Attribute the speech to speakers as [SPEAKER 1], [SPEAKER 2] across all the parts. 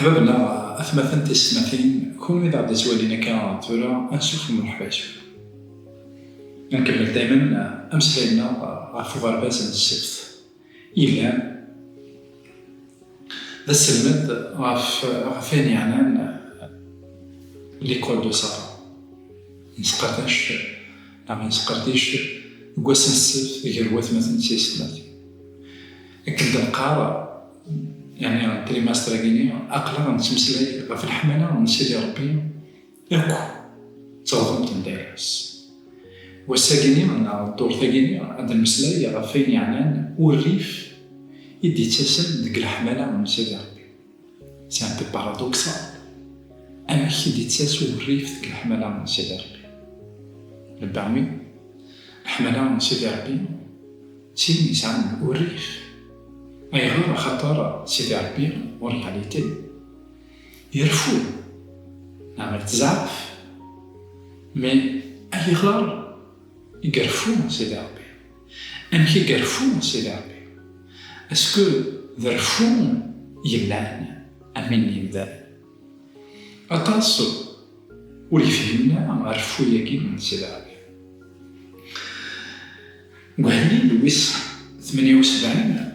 [SPEAKER 1] حبابنا أثمثن تسمثين كون إذا عدت والينا كان تورا أنسوف مرحبا يسوف نكمل دايما أمس لينا غفو غرباز السبت إلا ذا السلمد غفين يعني ليكول دو سارة نسقرتاش نعم نسقرتيش قواسن السبت غير وثمثن تسمثين أكد القارة يعني التريماستر كيني أقلا نتمسلي في الحملة نسيدي ربي أكو تصوضمت ندايرس والساكيني الدور ثاكيني عند المسلاي غفين يعني والريف يدي تسلسل ديك الحملة نسيدي ربي سي ان بي بارادوكسال أما كي يدي تسلسل والريف ديك الحملة نسيدي ربي البعمي الحملة نسيدي ربي تيني سان والريف أيغار خطر سيدي ربي ورياليتي يرفو نعمل تزعف مي أيغار يقرفو سيدي ربي أمكي يقرفو سيدي ربي أسكو ذرفو يلان أمني ذا أطاسو ولي فهمنا عرفو يكين من سيدي ربي وهني لويس 78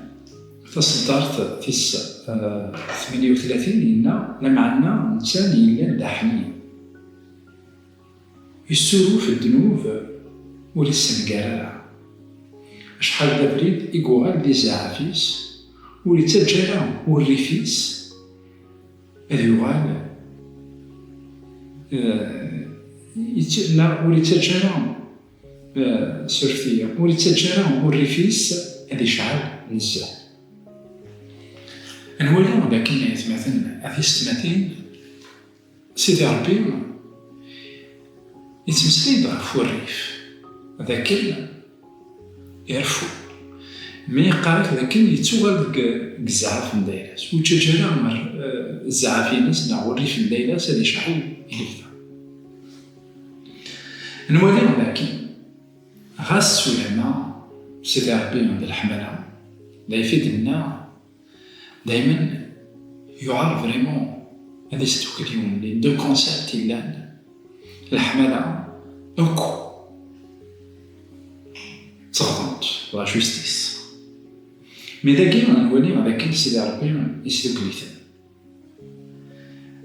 [SPEAKER 1] تصدرت في 38 لنا لمعنا إنسان يلان داحمي يسورو في الذنوب وللسنقارة شحال دا بريد إيكوغال دي زعافيس ولي تجارة والريفيس هذا يغال ولي تجارة سورفية ولي تجارة والريفيس هذا شحال نزال نوليو لكن يتمثلنا هذه السنتين سيدي ربي يتمثلي ضعف الريف ذاك يعرفو مي قالك ذاك يتوغل الزعاف ندايرس وتجارة مر الزعافينس ناع الريف ندايرس هذه شحال يلفا نوليو لكن غاس سلامة سيدي ربي عند الحملة لا يفيدنا دايما يعرف فريمون هذا ستوك اليوم لي دو كونسيبت اللان الحملة أوكو تصغمت لا جوستيس مي داكي نولي هذاك سيدي ربي يسلك ليثان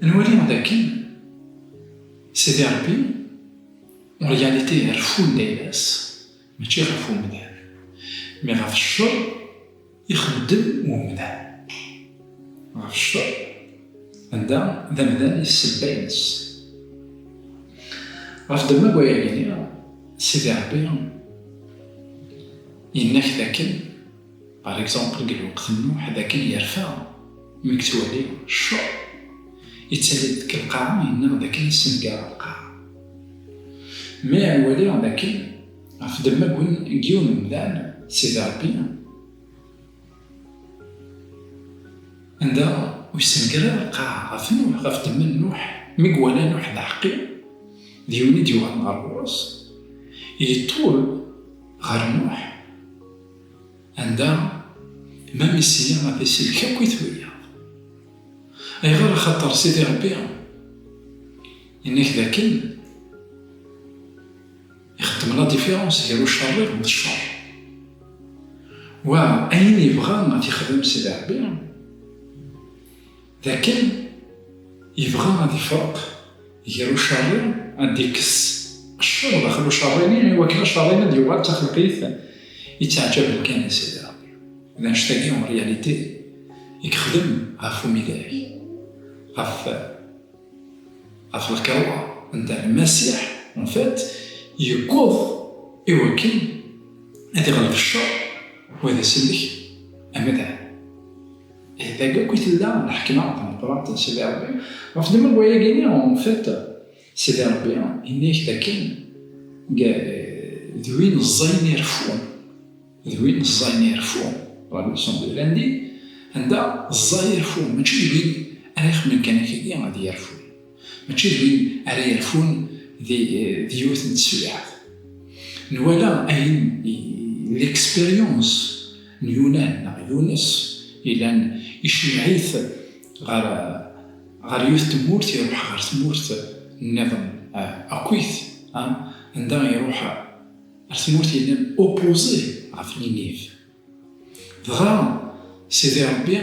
[SPEAKER 1] نولي هذاك سيدي ربي اون رياليتي يعرفو ندايلاس ماشي يعرفو مدان مي غاف الشر يخدم ومدان غاف الشر عندها ذا مدان يسباينس غاف دما كوايا سيدي ربي يناك ذاك باغ اكزومبل قال وقت النوح ذاك يرفع مكتوب عليه الشر يتسالي ديك القاعة ينا ذاك يسنقار القاعة مي عوالي ذاك غاف دما كون كيون مدان سيدي ربي عندها ويسنقرا القاعة غاف نوح غاف دما نوح مقوالا نوح ذا حقي ديوني ديوان غاروس يطول غار نوح عندها ما ميسيا غادي يسلكا كويتويا أي غير خاطر سيدي ربي إنك ذاكن يخدم لا ديفيرونس ديالو الشرير و الشر وأين يبغى غادي يخدم سيدي ربي ذاكن يبغى غادي يفرق ديالو الشرير غادي يكس الشر داخلو شريرين وكلا شريرين ديال تخلقيث يتعجب كان سيدي ربي إذا نشتاقي اون رياليتي يخدم غاف ميداي غاف الكروة عند المسيح en fait يقوض يوكل هذا غلب الشر وهذا سلك أمدان إذا كاع كنت لا نحكينا عن البراط سيدي ربي غاف دما كوايا كاينين en fait سيدي ربي إنك ذاكن ذوين الزين يرفون ذوين الزين يرفون راه لسون دو لاندي عندها الزين يرفون ماشي ذوين أنا يخمن كان كيدي غادي يرفون ماشي ذوين أنا يرفون ديوث نتسويعات نوالا أين ليكسبيريونس نيونان يونس إلى يشيعيث غير غير يوث تمورت يروح غير تمورت النظام أكويت عندما يروح تمورت ينام أوبوزي غف نينيف دغا سيدي ربي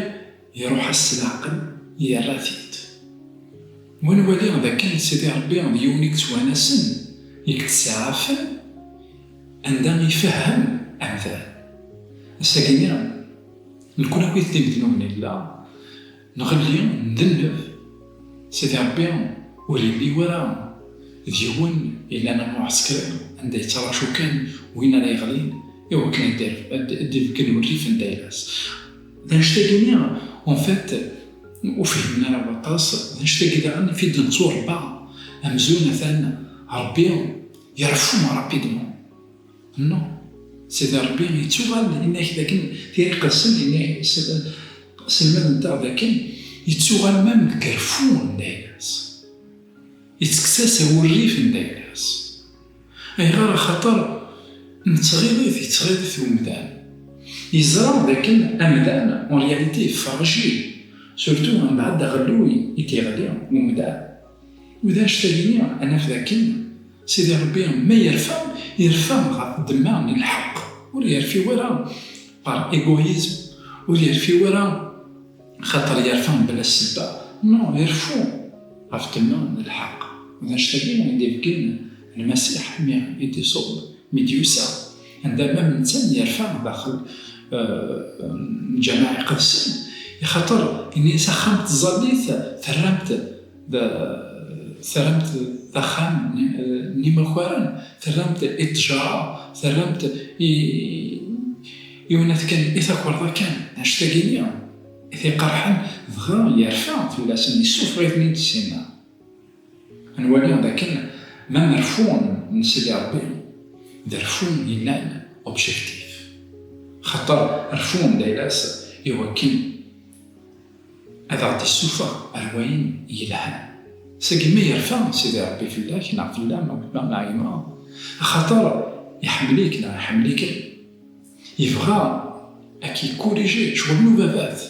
[SPEAKER 1] يروح السلاقل يراثيت ونولي ذاك سيدي ربي يونيك توانسن يكتسعفن عندما يفهم أمثال الساكنين الكل كويت تيمتنون إلا نغلي ندنف سيدي ربي ولي ورا ديون إلا أنا معسكر عندي تراشو كان وين أنا يغلين يو كان يدير كان وريف ندايلاس نشتاقيني اون فيت وفهمنا انا بطاس نشتاقي داعا في دنزور با امزونه ثان ربي يعرفوا رابيدمون نو سيدي ربي يتوغال انك لكن تيري قسم انه سلمان نتاع ذاك يتوغال مام كرفون دايلاس يتكساس هو الريف ندايلاس اي غير خطر نتغيظ ومدان يزرع ذاك أمدان اون رياليتي فراجيل سورتو من بعد غلوي يتيغلي ومدان وإذا اشتغلني أنا في ذاك سيدي ربي ما يرفع غا دمان الحق ولا يرفي ورا بار إيغويزم ولا يرفي ورا خاطر يرفع بلا سبة نو يرفو غا دمان الحق وإذا اشتغلني عندي فكين المسيح يدي صوب ميديوسا عندما من إنسان يرفع داخل جماعة قدسين يخاطر إني سخمت الزليث ثرمت ضخام نيما خوارن ثرمت إتجارة ثرمت يونات كان إثاكور كان نشتاقيني إثي قرحان ضغا يرفع في لاسن يسوف غير 92 نولي ذاك ما مرفون من سيدي ربي درفون ينال أوبجيكتيف خطر رفون دايلاس يوكل هذا غادي السوفة أرواين يلهن ساقي ما يرفع سيدي ربي في الله كنا في الله ما عيما خطر يحمليك لا يحمليك يبغى أكي كوريجي شغل نوبابات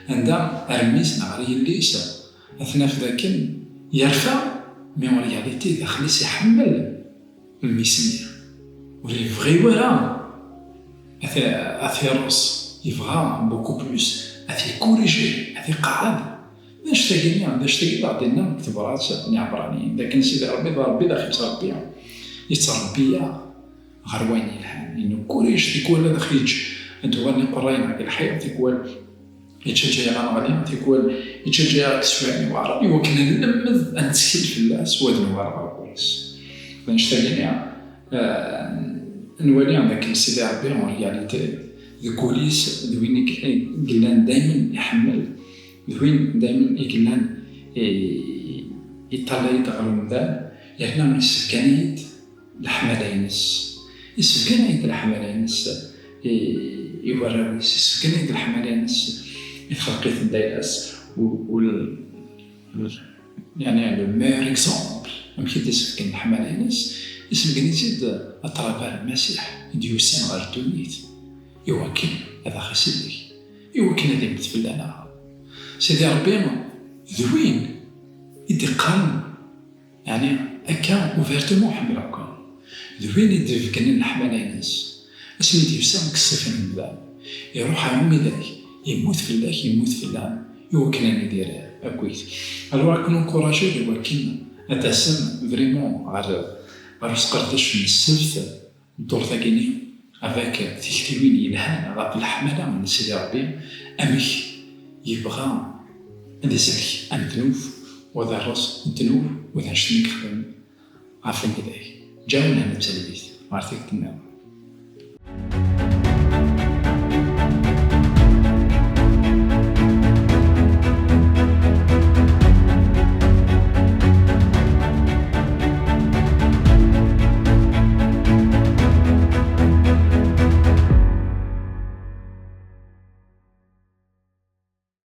[SPEAKER 1] عندها أرميس نعري الليسة أثناء في ذاك يرفع مي اون رياليتي داخليس يحمل الميسمير ولي فغي ورا أثيروس يبغى بوكو بلوس أثي كوريجي أثي قعد نشتاقي بعضنا كتبرات نعبراني لكن سيدي ربي داخل ربي يتربي غرواني الحال إنه كوريج تكون هذا خيج أنتواني قرين على الحياة تكون يتشجع على غالي تكون يتشجع تسواني وعربي وكنا نلمذ أن تسكيل في الله سواد نوار كويس فنشتاقي نولي عندك سيدي ربي اون رياليتي الكوليس دوين قلان دايما يحمل دوين دايما يقلان يطلع يتغلو مدان لأننا من السكانية الحمالينس السكانية الحمالينس يوراويس السكانية الحمالينس يخلقيت الدايلاس يعني لو مير اكزومبل ممكن تسكن الحمالينس اسم كنيسيد أطرابا المسيح ديوسان غير تونيت يوكل هذا خسيلي يوكل هذا متفلانا سيدي ربي ذوين يدي قلم يعني أكا اوفيرتمون حمل عكا ذوين يدي فكنين الحمالينس اسمي ديوسان كالصفين من باب يروح عمي ذاك يموت في الله يوكل أن يدير أكويت ألوغ كنو كوراجي يوكل أتاسم فريمون غير سقردش من السبت الدور ثاكيني افاك تكتوين يلهان غاب الحملة من سيدي ربي أمك يبغى ندزلك أمدنوف وذا الرأس ندنوف وذا نشتنك خدم عارفين كداك جاونا نمسال بيت عارفين كدناو